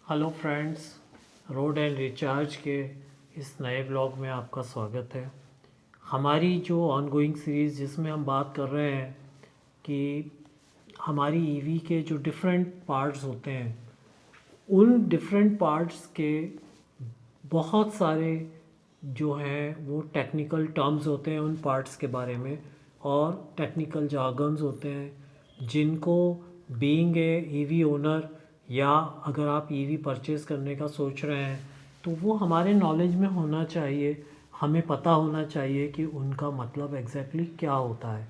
Hello friends, road and recharge के इस नए ब्लॉग में आपका स्वागत है। हमारी जो ऑनगोइंग सीरीज़ जिसमें हम बात कर रहे हैं कि हमारी ईवी के जो डिफरेंट पार्ट्स होते हैं, उन डिफरेंट पार्ट्स के बहुत सारे जो हैं वो टेक्निकल टर्म्स होते हैं उन पार्ट्स के बारे में, और टेक्निकल जार्गन्स होते हैं जिनको बीइंग ए ईवी ओनर या अगर आप ईवी परचेज़ करने का सोच रहे हैं तो वो हमारे नॉलेज में होना चाहिए। हमें पता होना चाहिए कि उनका मतलब एग्जैक्टली क्या होता है।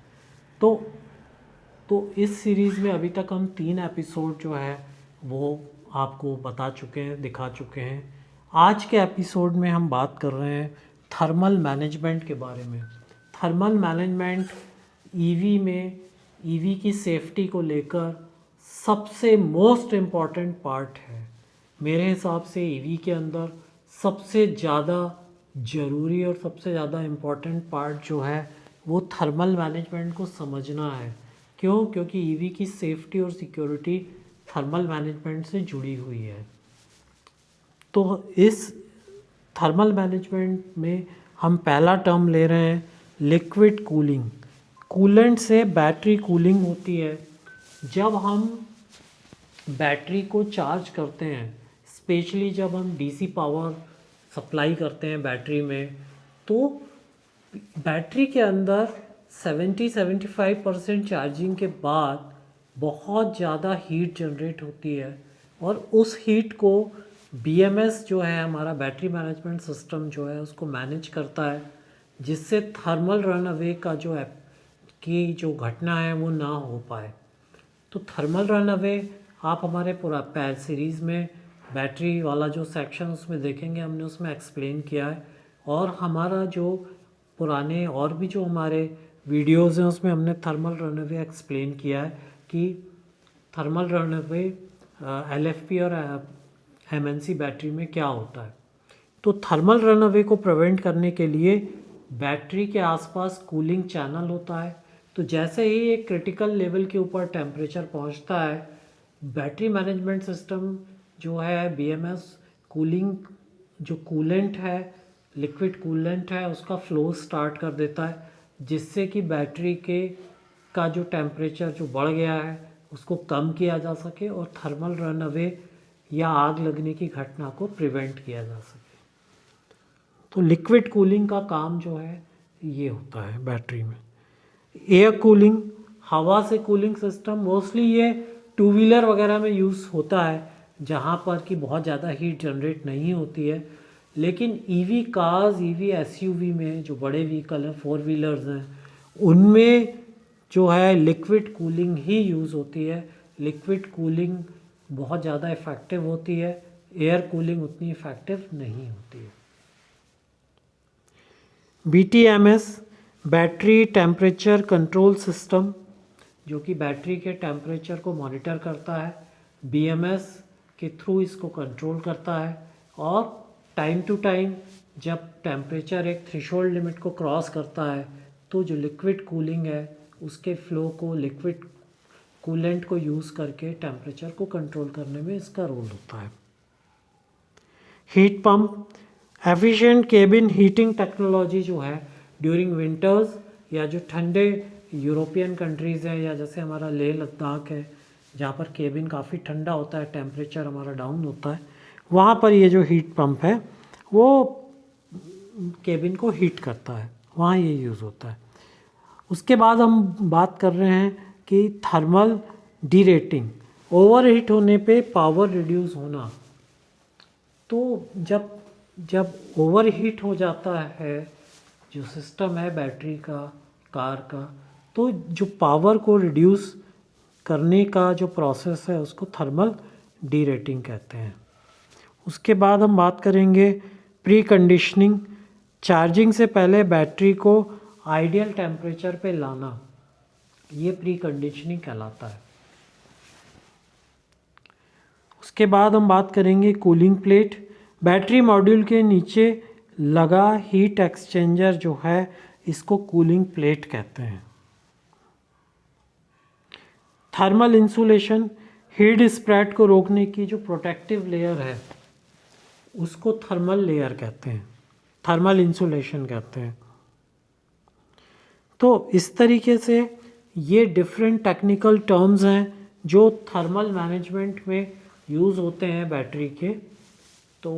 तो इस सीरीज़ में अभी तक हम 3 एपिसोड जो है वो आपको बता चुके हैं, दिखा चुके हैं। आज के एपिसोड में हम बात कर रहे हैं थर्मल मैनेजमेंट के बारे में। थर्मल मैनेजमेंट ईवी में ईवी की सेफ्टी को लेकर सबसे मोस्ट इम्पॉर्टेंट पार्ट है। मेरे हिसाब से ईवी के अंदर सबसे ज़्यादा ज़रूरी और सबसे ज़्यादा इम्पॉर्टेंट पार्ट जो है वो थर्मल मैनेजमेंट को समझना है। क्यों? क्योंकि ईवी की सेफ्टी और सिक्योरिटी थर्मल मैनेजमेंट से जुड़ी हुई है। तो इस थर्मल मैनेजमेंट में हम पहला टर्म ले रहे हैं लिक्विड कूलिंग। कूलेंट से बैटरी कूलिंग होती है। जब हम बैटरी को चार्ज करते हैं, स्पेशली जब हम डीसी पावर सप्लाई करते हैं बैटरी में, तो बैटरी के अंदर 70-75% चार्जिंग के बाद बहुत ज़्यादा हीट जनरेट होती है, और उस हीट को बीएमएस जो है हमारा बैटरी मैनेजमेंट सिस्टम जो है उसको मैनेज करता है, जिससे थर्मल रन अवे का जो घटना है वो ना हो पाए। तो थर्मल रन अवे आप हमारे पूरा पैर सीरीज़ में बैटरी वाला जो सेक्शन उसमें देखेंगे, हमने उसमें एक्सप्लेन किया है। और हमारा जो पुराने और भी जो हमारे वीडियोज़ हैं उसमें हमने थर्मल रन अवे एक्सप्लेन किया है कि थर्मल रन अवे एलएफपी और एमएनसी बैटरी में क्या होता है। तो थर्मल रन अवे को प्रिवेंट करने के लिए बैटरी के आसपास कूलिंग चैनल होता है। तो जैसे ही एक क्रिटिकल लेवल के ऊपर टेम्परेचर पहुंचता है, बैटरी मैनेजमेंट सिस्टम जो है बीएमएस कूलिंग जो कूलेंट है, लिक्विड कूलेंट है, उसका फ्लो स्टार्ट कर देता है, जिससे कि बैटरी का जो टेम्परेचर जो बढ़ गया है उसको कम किया जा सके और थर्मल रन अवे या आग लगने की घटना को प्रिवेंट किया जा सके। तो लिक्विड कूलिंग का काम जो है ये होता है बैटरी में। एयर कूलिंग, हवा से कूलिंग सिस्टम, मोस्टली ये टू व्हीलर वगैरह में यूज़ होता है जहाँ पर कि बहुत ज़्यादा हीट जनरेट नहीं होती है। लेकिन ईवी कार्स, ईवी एसयूवी में जो बड़े व्हीकल हैं, फोर व्हीलर्स हैं, उनमें जो है लिक्विड कूलिंग ही यूज़ होती है। लिक्विड कूलिंग बहुत ज़्यादा इफ़ेक्टिव होती है, एयर कूलिंग उतनी इफ़ेक्टिव नहीं होती है। BTMS battery temperature control system, जो कि बैटरी के टेम्परेचर को मॉनिटर करता है, BMS के थ्रू इसको कंट्रोल करता है, और टाइम टू टाइम जब टेम्परेचर एक थ्रेशोल्ड लिमिट को क्रॉस करता है तो जो लिक्विड कूलिंग है उसके फ्लो को लिक्विड कूलेंट को यूज़ करके टेम्परेचर को कंट्रोल करने में इसका रोल होता है। Heat pump, efficient cabin heating technology जो है ड्यूरिंग विंटर्स या जो ठंडे यूरोपियन कंट्रीज़ हैं, या जैसे हमारा लेह लद्दाख है जहाँ पर केबिन काफ़ी ठंडा होता है, टेम्परेचर हमारा डाउन होता है, वहाँ पर ये जो हीट पंप है वो केबिन को हीट करता है, वहाँ ये यूज़ होता है। उसके बाद हम बात कर रहे हैं कि थर्मल डीरेटिंग, ओवर हीट होने पे पावर रिड्यूस होना। तो जब ओवर हीट हो जाता है जो सिस्टम है बैटरी का, कार का, तो जो पावर को रिड्यूस करने का जो प्रोसेस है उसको थर्मल डीरेटिंग कहते हैं। उसके बाद हम बात करेंगे प्री कंडीशनिंग, चार्जिंग से पहले बैटरी को आइडियल टेम्परेचर पे लाना, ये प्री कंडीशनिंग कहलाता है। उसके बाद हम बात करेंगे कूलिंग प्लेट, बैटरी मॉड्यूल के नीचे लगा हीट एक्सचेंजर जो है इसको कूलिंग प्लेट कहते हैं। थर्मल इंसुलेशन, हीट स्प्रेड को रोकने की जो प्रोटेक्टिव लेयर है उसको थर्मल लेयर कहते हैं, थर्मल इंसुलेशन कहते हैं। तो इस तरीके से ये डिफरेंट टेक्निकल टर्म्स हैं जो थर्मल मैनेजमेंट में यूज़ होते हैं बैटरी के। तो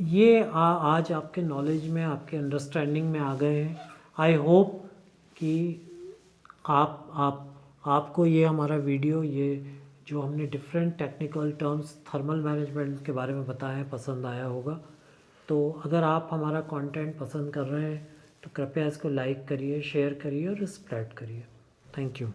ये आज आपके नॉलेज में, आपके अंडरस्टैंडिंग में आ गए हैं। आई होप कि आपको ये हमारा वीडियो, ये जो हमने different technical terms thermal management के बारे में बताया है, पसंद आया होगा। तो अगर आप हमारा कंटेंट पसंद कर रहे हैं तो कृपया इसको लाइक करिए, शेयर करिए और स्प्रेड करिए। Thank you.